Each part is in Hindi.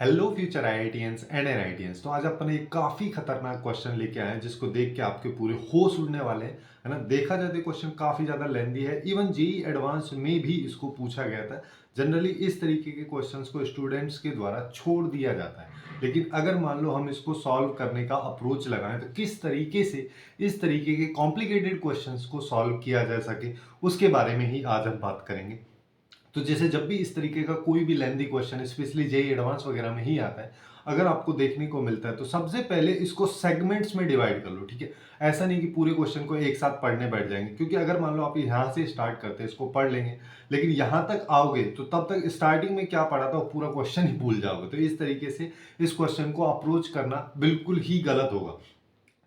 Hello future IITians and NITians. तो आज अपन एक काफ़ी खतरनाक क्वेश्चन लेके आए हैं जिसको देख के आपके पूरे होश उड़ने वाले हैं, है ना। देखा जाए तो क्वेश्चन काफ़ी ज़्यादा लेंदी है। इवन जेई एडवांस में भी इसको पूछा गया था। जनरली इस तरीके के क्वेश्चंस को स्टूडेंट्स के द्वारा छोड़ दिया जाता है, लेकिन अगर मान लो हम इसको सॉल्व करने का अप्रोच लगाएं तो किस तरीके से इस तरीके के कॉम्प्लिकेटेड क्वेश्चंस को सॉल्व किया जा सके, उसके बारे में ही आज हम बात करेंगे। तो जैसे जब भी इस तरीके का कोई भी lengthy question specially JEE advance वगैरह में ही आता है, अगर आपको देखने को मिलता है तो सबसे पहले इसको सेगमेंट्स में डिवाइड कर लो, ठीक है। ऐसा नहीं कि पूरे क्वेश्चन को एक साथ पढ़ने बैठ जाएंगे, क्योंकि अगर मान लो आप यहाँ से स्टार्ट करते हैं, इसको पढ़ लेंगे, लेकिन यहाँ तक आओगे तो तब तक स्टार्टिंग में क्या पढ़ा था वो पूरा क्वेश्चन ही भूल जाओगे। तो इस तरीके से इस क्वेश्चन को अप्रोच करना बिल्कुल ही गलत होगा।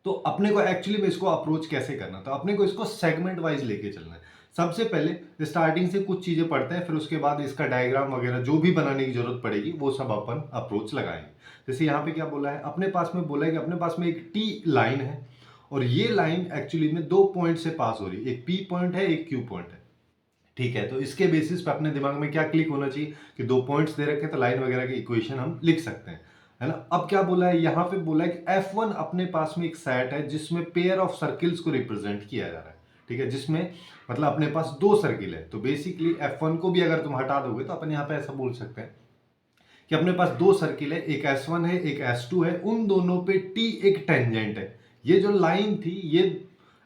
तो अपने को एक्चुअली में इसको अप्रोच कैसे करना, तो अपने को इसको सेगमेंट वाइज लेके चलना है। सबसे पहले स्टार्टिंग से कुछ चीजें पढ़ते हैं, फिर उसके बाद इसका डायग्राम वगैरह जो भी बनाने की जरूरत पड़ेगी वो सब अपन अप्रोच लगाएंगे। जैसे यहाँ पे क्या बोला है, अपने पास में बोला है कि अपने पास में एक टी लाइन है और ये लाइन एक्चुअली में दो पॉइंट से पास हो रही है, एक पी पॉइंट है एक क्यू पॉइंट है, ठीक है। तो इसके बेसिस पे अपने दिमाग में क्या क्लिक होना चाहिए कि दो पॉइंट्स दे रखे तो लाइन वगैरह की इक्वेशन हम लिख सकते हैं, है ना। अब क्या बोला है, यहाँ पे बोला है कि F1 अपने पास में एक सेट है जिसमें पेयर ऑफ सर्किल्स को रिप्रेजेंट किया जा रहा है, ठीक है, जिसमें मतलब अपने पास दो सर्किल है। तो बेसिकली F1 को भी अगर तुम हटा दोगे तो अपन यहाँ पे ऐसा बोल सकते हैं कि अपने पास दो सर्किल है, एक S1 है एक S2 है, उन दोनों पे T एक टेंजेंट है। ये जो लाइन थी ये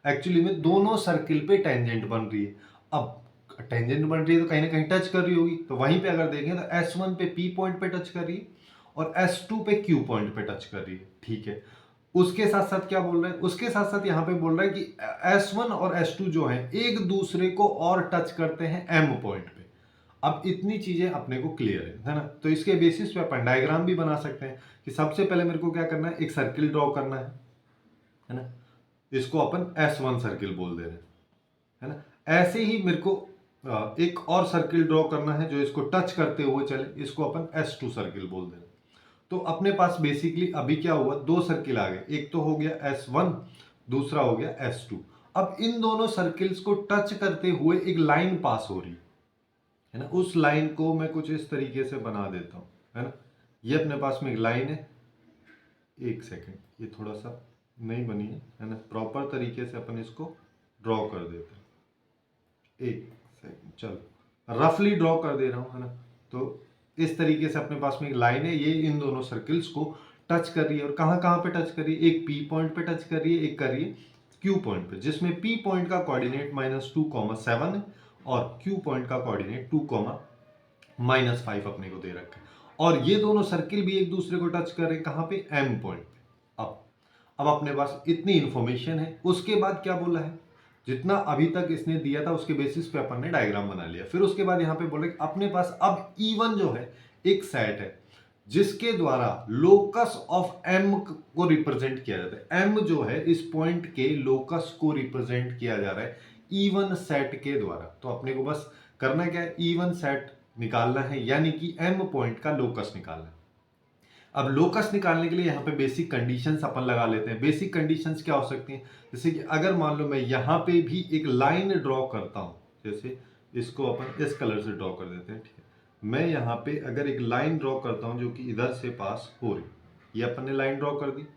एक्चुअली में दोनों सर्किल पे टेंजेंट बन रही है। अब टेंजेंट बन रही है तो कहीं ना कहीं टच कर रही होगी, तो वहीं पे अगर देखें तो S1 पे P पॉइंट पे टच कर रही है और S2 पे Q पॉइंट पे टच कर रही है, ठीक है। उसके साथ साथ क्या बोल रहा है, उसके साथ साथ यहाँ पे बोल रहा है कि S1 और S2 जो है एक दूसरे को और टच करते हैं M पॉइंट पे। अब इतनी चीजें अपने को क्लियर है ना। तो इसके बेसिस पे अपन डायग्राम भी बना सकते हैं कि सबसे पहले मेरे को क्या करना है, एक सर्किल ड्रॉ करना है ना। इसको अपन S1 सर्किल बोल दे रहे हैं, है ना। ऐसे ही मेरे को एक और सर्किल ड्रॉ करना है जो इसको टच करते हुए चले, इसको अपन S2 सर्किल बोल दे रहे हैं। तो अपने पास बेसिकली अभी क्या हुआ, दो सर्किल आ गए, एक तो हो गया S1, दूसरा हो गया S2। अब इन दोनों सर्किल्स को टच करते हुए एक लाइन पास हो रही है ना। उस लाइन को मैं कुछ इस तरीके से बना देता हूं, है ना। ये अपने पास में एक लाइन है, एक सेकेंड, ये थोड़ा सा नहीं बनी है ना। प्रॉपर तरीके से अपन इसको ड्रॉ कर देते हैं, एक सेकेंड, चलो रफली ड्रॉ कर दे रहा हूं, है ना। तो इस तरीके से अपने पास में एक लाइन है, ये इन दोनों सर्किल्स को टच कर रही है। और कहां कहां पे टच कर रही है, एक पी पॉइंट पे टच कर रही है, एक कर रही है क्यू पॉइंट पे, जिसमें पी पॉइंट का कोऑर्डिनेट -2,7 है और क्यू पॉइंट का कोऑर्डिनेट 2,-5 अपने को दे रखा है। और ये दोनों सर्किल भी एक दूसरे को टच कर रहे हैं, कहां पे, एम पॉइंट पे। अब अपने पास इतनी इंफॉर्मेशन है। उसके बाद क्या बोला है, जितना अभी तक इसने दिया था उसके बेसिस पे अपन ने डायग्राम बना लिया। फिर उसके बाद यहाँ पे बोले कि अपने पास अब E1 जो है एक सेट है जिसके द्वारा लोकस ऑफ M को रिप्रेजेंट किया जाता है। M जो है इस पॉइंट के लोकस को रिप्रेजेंट किया जा रहा है E1 सेट के द्वारा। तो अपने को बस करना क्या है, E1 सेट निकालना है, यानी कि M पॉइंट का लोकस निकालना है। अब लोकस निकालने के लिए यहाँ पे बेसिक कंडीशंस अपन लगा लेते हैं। बेसिक कंडीशंस क्या हो सकती हैं, जैसे कि अगर मान लो मैं यहाँ पे भी एक लाइन ड्रॉ करता हूँ, जैसे इसको अपन इस कलर से ड्रॉ कर देते हैं, ठीक है। मैं यहाँ पे अगर एक लाइन ड्रॉ करता हूँ जो कि इधर से पास हो रही, ये अपन ने लाइन ड्रॉ कर दी।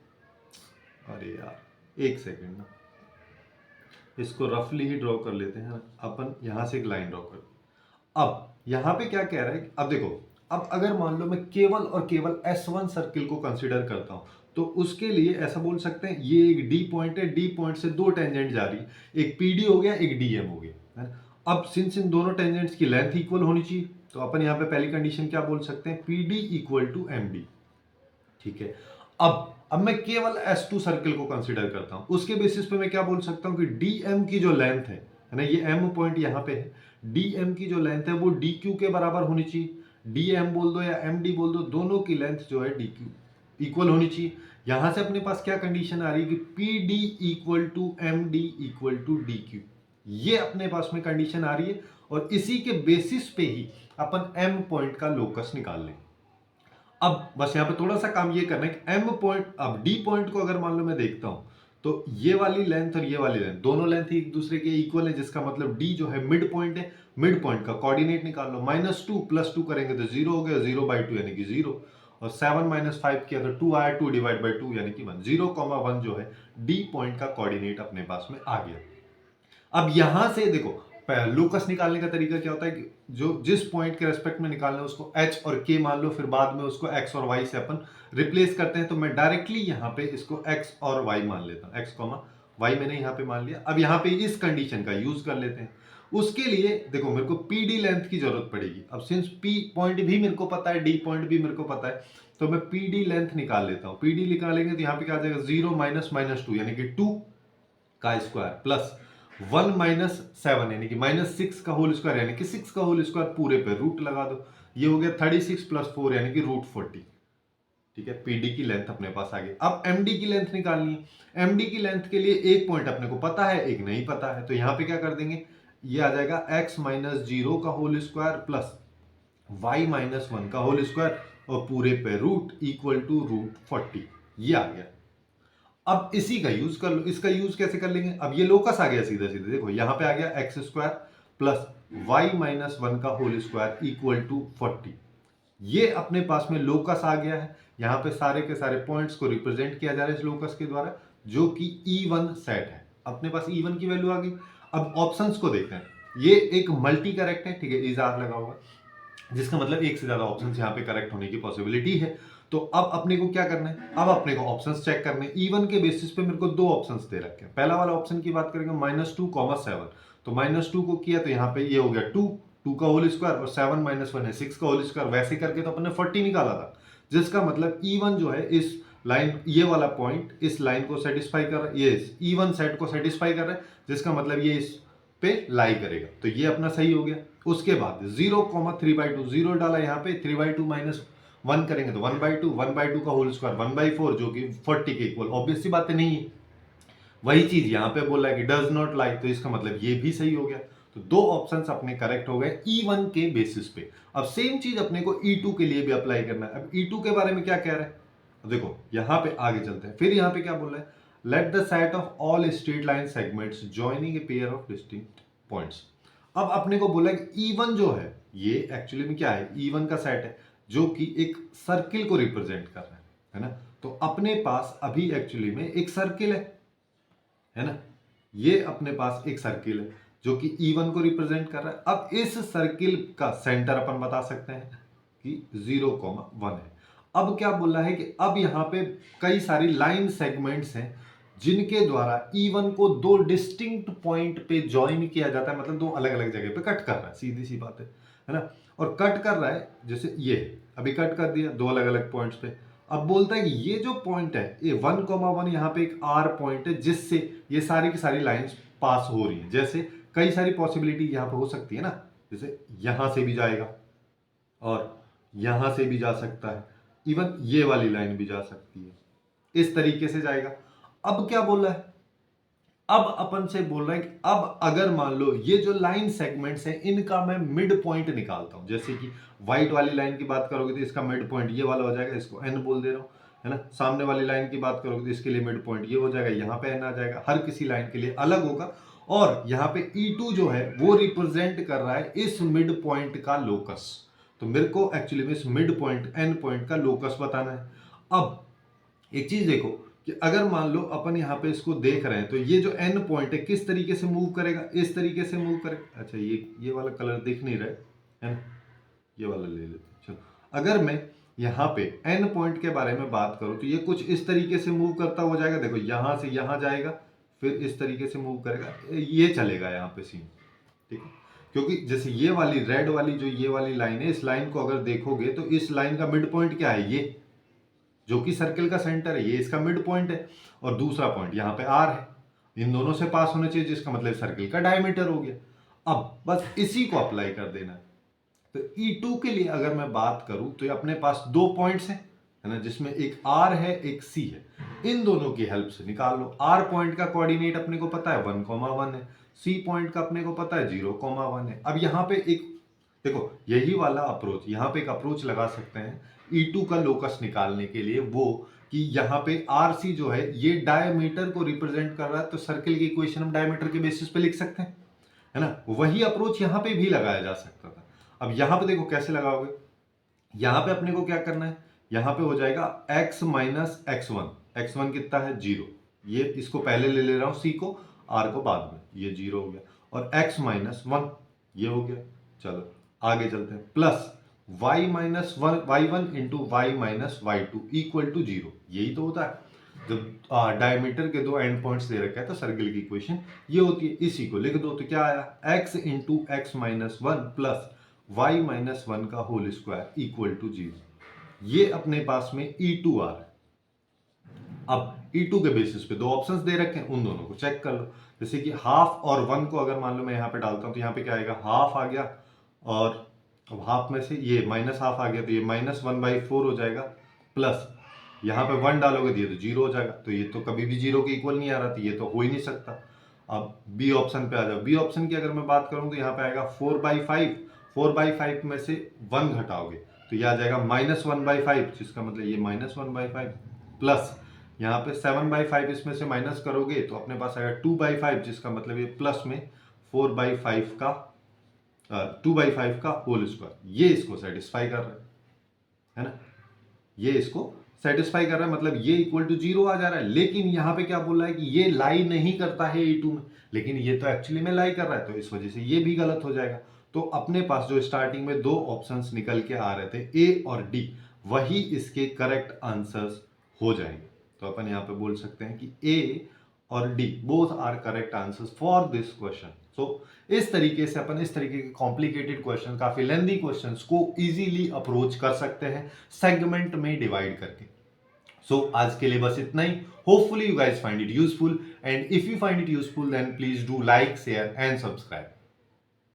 अरे यार एक सेकेंड ना, इसको रफली ही ड्रॉ कर लेते हैं। अपन यहाँ से एक लाइन ड्रॉ कर, अब यहां पे क्या कह रहा है, अब देखो, अब अगर मान लो मैं केवल और केवल S1 सर्किल को कंसीडर करता हूं तो उसके लिए ऐसा बोल सकते हैं, ये एक D पॉइंट है, D पॉइंट से दो टेंजेंट जा रही है, एक PD हो गया एक DM हो गया, है ना। अब सिंस इन दोनों टेंजेंट्स की लेंथ इक्वल होनी चाहिए, तो अपन यहां पे पहली कंडीशन क्या बोल सकते हैं, PD इक्वल टू MD, ठीक है। अब मैं केवल S2 सर्किल को कंसीडर करता हूं, उसके बेसिस पे मैं क्या बोल सकता हूं कि DM की जो लेंथ है ना, ये M पॉइंट यहां पे है, DM की जो लेंथ है वो DQ के बराबर होनी चाहिए। DM बोल दो या MD बोल दो, दोनों की लेंथ जो है DQ इक्वल होनी चाहिए। यहां से अपने पास क्या कंडीशन आ रही है कि PD equal to MD equal to DQ, ये अपने पास में कंडीशन आ रही है। और इसी के बेसिस पे ही अपन M पॉइंट का लोकस निकाल लेंगे। अब बस यहाँ पे थोड़ा सा काम ये करना है कि एम पॉइंट, अब डी पॉइंट को अगर मान लो मैं देखता हूं तो ये वाली लेंथ और ये वाली लेंथ दोनों लेंथ एक दूसरे के इक्वल है, जिसका मतलब डी जो है मिड पॉइंट है। मिड पॉइंट का कोऑर्डिनेट निकाल लो, -2 + 2 करेंगे तो 0 हो गया, 0/2 यानी कि 0। और 7 माइनस 5 किया तो 2 आया, 2 डिवाइड बाई 2 यानी कि 1, 0,1 जो है डी पॉइंट का कोऑर्डिनेट अपने पास में आ गया। अब यहां से देखो लोकस निकालने का तरीका क्या होता है कि जो जिस पॉइंट के रेस्पेक्ट में निकालना है उसको एच और के मान लो, फिर बाद में उसको एक्स और वाई से अपन रिप्लेस करते हैं। तो मैं डायरेक्टली यहाँ पे इसको एक्स और वाई मान लेता हूँ, एक्स कॉमा वाई मैंने यहाँ पे मान लिया। अब यहाँ पे इस कंडीशन का यूज कर लेते हैं। उसके लिए देखो मेरे को पी डी लेंथ की जरूरत पड़ेगी। अब सिंस पी पॉइंट भी मेरे को पता है, डी पॉइंट भी मेरे को पता है, तो मैं पी डी लेंथ निकाल लेता हूँ। पी डी निकालेंगे तो यहाँ पे क्या आ जाएगा, 0 माइनस माइनस 2 यानी कि 2 का स्क्वायर प्लस 1 माइनस 7 यानी कि माइनस 6 का होल स्क्वायर यानी कि 6 का होल स्क्वायर पूरे पे रूट लगा दो। ये हो गया 36 प्लस 4 यानी कि रूट 40। ठीक है, पीडी की लेंथ अपने पास आ गई। अब एमडी की लेंथ निकालनी है। एमडी की लेंथ के लिए एक पॉइंट अपने को पता है, एक नहीं पता है, तो यहां पे क्या कर देंगे, ये आ जाएगा x माइनस 0 का whole square plus y minus 1 का होल स्क्वायर और पूरे पे रूट इक्वल टू रूट 40। ये आ गया। अब इसी का यूज कर लो। इसका यूज कैसे कर लेंगे, अब ये लोकस आ गया सीधे सीधे, देखो यहां पे आ गया X square plus Y minus 1 का होल स्क्वायर इक्वल टू 40। ये अपने पास में लोकस आ गया है। यहां पे सारे के सारे पॉइंट्स को रिप्रेजेंट किया जा रहा है इस लोकस के द्वारा, जो कि E1 सेट है। अपने पास E1 की वैल्यू आ गई। अब ऑप्शंस को देखते हैं। ये एक मल्टी करेक्ट है, ठीक है, इजार लगा हुआ, जिसका मतलब एक से ज्यादा ऑप्शंस यहाँ पे करेक्ट होने की पॉसिबिलिटी है। तो अब अपने को क्या करना है, अब अपने को ऑप्शंस चेक करने हैं। E1 के बेसिस पे मेरे को दो ऑप्शंस दे रखे हैं। पहला वाला ऑप्शन की बात करेंगे -2, 7, तो -2 को किया तो यहाँ पे ये हो गया 2 का होल स्क्वायर और 7 माइनस 1 है 6 का होल स्क्वायर। वैसे करके तो अपने 40 निकाला था, जिसका मतलब E1 जो है इस लाइन, ये वाला पॉइंट इस लाइन को सेटिस्फाई कर रहा है, ये E1 सेट को सेटिस्फाई कर रहा है, जिसका मतलब ये इस पे लाई करेगा। तो ये अपना सही हो गया। उसके बाद 0,3/2, 0 डाला यहाँ पे, 3/2 माइनस 1 करेंगे तो 1/2, 1/2 का होल स्क्वायर 1/4 जो कि 40 के इक्वल। ऑब्वियस सी बात नहीं है, वही चीज यहाँ पे बोला है कि डज नॉट लाई, तो इसका मतलब ये भी सही हो गया। तो दो ऑप्शंस अपने करेक्ट हो गए E1 के बेसिस पे। अब सेम चीज अपने को E2 के लिए भी अप्लाई करना है। अब E2 के बारे में क्या कह रहा है, देखो यहाँ पे आगे चलते हैं। फिर यहाँ पे क्या बोल रहा है, let the set of all straight line segments joining a pair of distinct points. अब अपने को बोला कि E1 जो है ये एक्चुअली में क्या है, E1 का सेट है जो कि एक सर्किल को रिप्रेजेंट कर रहा है ना। तो अपने पास अभी एक्चुअली में एक सर्किल है ना, ये अपने पास एक सर्किल है जो कि E1 को रिप्रेजेंट कर रहा है। अब इस सर्किल का सेंटर अपन बता सकते हैं कि 0,1 है। अब क्या बोल रहा है कि अब यहां पे कई सारी लाइन सेगमेंट्स हैं जिनके द्वारा E1 को दो डिस्टिंक्ट पॉइंट पे ज्वाइन किया जाता है, मतलब दो अलग अलग जगह पे कट कर रहा है, सीधी सी बात है ना। और कट कर रहा है जैसे ये अभी कट कर दिया दो अलग अलग पॉइंट्स पे। अब बोलता है कि ये जो पॉइंट है ये 1,1 यहाँ पे एक R पॉइंट है जिससे ये सारी की सारी लाइंस पास हो रही है। जैसे कई सारी पॉसिबिलिटी यहाँ पे हो सकती है ना, जैसे यहां से भी जाएगा और यहां से भी जा सकता है, इवन ये वाली लाइन भी जा सकती है, इस तरीके से जाएगा। अब क्या बोल रहा है, अब अपन से बोल रहा है कि अब अगर मान लो ये जो लाइन सेगमेंट्स हैं इनका मैं मिड पॉइंट निकालता हूं, जैसे कि व्हाइट वाली लाइन की बात करोगे तो इसका मिड पॉइंट ये वाला हो जाएगा, इसको n बोल दे रहा हूं, है ना। सामने वाली लाइन की बात करोगे तो इसके लिए मिड पॉइंट ये हो जाएगा, यहाँ पे n आ जाएगा, हर किसी लाइन के लिए अलग होगा। और यहाँ पे E2 जो है वो रिप्रेजेंट कर रहा है इस मिड पॉइंट का लोकस। तो मेरे को एक्चुअली में इस मिड पॉइंट n पॉइंट का लोकस बताना है। अब एक चीज देखो कि अगर मान लो अपन यहाँ पे इसको देख रहे हैं तो ये जो n पॉइंट है किस तरीके से मूव करेगा, इस तरीके से मूव करेगा। अच्छा ये वाला कलर दिख नहीं रहा है ना, ये वाला ले लेते हैं। चलो अगर मैं यहाँ पे n पॉइंट के बारे में बात करूँ तो ये कुछ इस तरीके से मूव करता हो जाएगा। देखो यहाँ से यहाँ जाएगा, फिर इस तरीके से मूव करेगा, ये चलेगा यहाँ पे सीन, ठीक है। क्योंकि जैसे ये वाली रेड वाली जो ये वाली लाइन है, इस लाइन को अगर देखोगे तो इस लाइन का मिड पॉइंट क्या है, ये जो कि सर्किल का सेंटर है, ये इसका मिड पॉइंट है। और दूसरा पॉइंट यहाँ पे R है, इन दोनों से पास होना चाहिए, जिसका मतलब सर्किल का डायमीटर हो गया। अब बस इसी को अप्लाई कर देना है। तो E2 के लिए अगर मैं बात करूं तो अपने पास दो पॉइंट्स हैं, है ना, जिसमें एक R है एक C है। इन दोनों की हेल्प से निकाल लो। R पॉइंट का कोऑर्डिनेट अपने को पता है 1,1 है, C पॉइंट का अपने को पता है 0,1 है। अब यहाँ पे एक देखो यही वाला अप्रोच, यहाँ पे एक अप्रोच लगा सकते हैं E2 का लोकस निकालने के लिए, वो कि यहाँ पे RC जो है ये डायमीटर को रिप्रेजेंट कर रहा है, तो सर्किल की इक्वेशन हम डायमीटर के बेसिस पे लिख सकते हैं, है ना। वही अप्रोच यहाँ पे भी लगाया जा सकता था। अब यहाँ पे देखो कैसे लगाओगे, यहाँ पे अपने को क्या करना है, यहाँ पे हो जाएगा x माइनस x1। x1 कितना है 0, ये इसको पहले ले रहा हूँ c को, r को बाद में, ये 0 हो गया, और x माइनस 1 ये हो गया। चलो आगे चलते हैं, plus y minus y1 into Y minus y2 equal to 0। यही तो होता है जब डायमीटर के दो एंड पॉइंट्स दे रखे हैं तो सर्किल की इक्वेशन ये होती है। इसी को लिख दो तो क्या आया, x into X minus 1 plus Y minus 1 का होल स्क्वायर इक्वल टू 0। ये अपने पास में E2 आ रहा है। अब E2 के बेसिस पे दो ऑप्शंस दे रखे हैं, उन दोनों को चेक कर लो। जैसे कि हाफ और 1 को अगर मान लो मैं यहाँ पे डालता हूँ तो यहाँ पे क्या आएगा, हाफ आ गया, और अब हाफ में से ये माइनस हाफ आ गया तो ये माइनस 1/4 हो जाएगा, प्लस यहाँ पे 1 डालोगे तो ये तो 0 हो जाएगा। तो ये तो कभी भी 0 के इक्वल नहीं आ रहा था, ये तो हो ही नहीं सकता। अब बी ऑप्शन पे आ जाओ। बी ऑप्शन की अगर मैं बात करूँ तो यहाँ पे आएगा 4/5। 4/5 में से 1 घटाओगे तो ये आ जाएगा -1/5, जिसका मतलब ये -1/5, प्लस यहाँ पे 7/5 इसमें से माइनस करोगे तो अपने पास आएगा 2/5, जिसका मतलब ये प्लस में 4/5 का 2/5 का होल स्क्वायर। ये इसको सेटिस्फाई कर रहा है ना, ये इसको सेटिस्फाई कर रहा है, मतलब ये इक्वल टू 0 आ जा रहा है। लेकिन यहाँ पे क्या बोल रहा है कि ये लाई नहीं करता है E2 में, लेकिन ये तो एक्चुअली में लाई कर रहा है, तो इस वजह से ये भी गलत हो जाएगा। तो अपने पास जो स्टार्टिंग में दो ऑप्शंस निकल के आ रहे थे ए और डी, वही इसके करेक्ट आंसर्स हो जाएंगे। तो अपन यहाँ पे बोल सकते हैं कि ए और D both are correct answers for this question. So इस तरीके से अपन इस तरीके के कॉम्प्लिकेटेड क्वेश्चन, काफी लेंदी क्वेश्चंस को इजीली अप्रोच कर सकते हैं सेगमेंट में डिवाइड करके। सो आज के लिए बस इतना ही। Hopefully you guys find it useful, and if you find it useful then please do like, share and subscribe.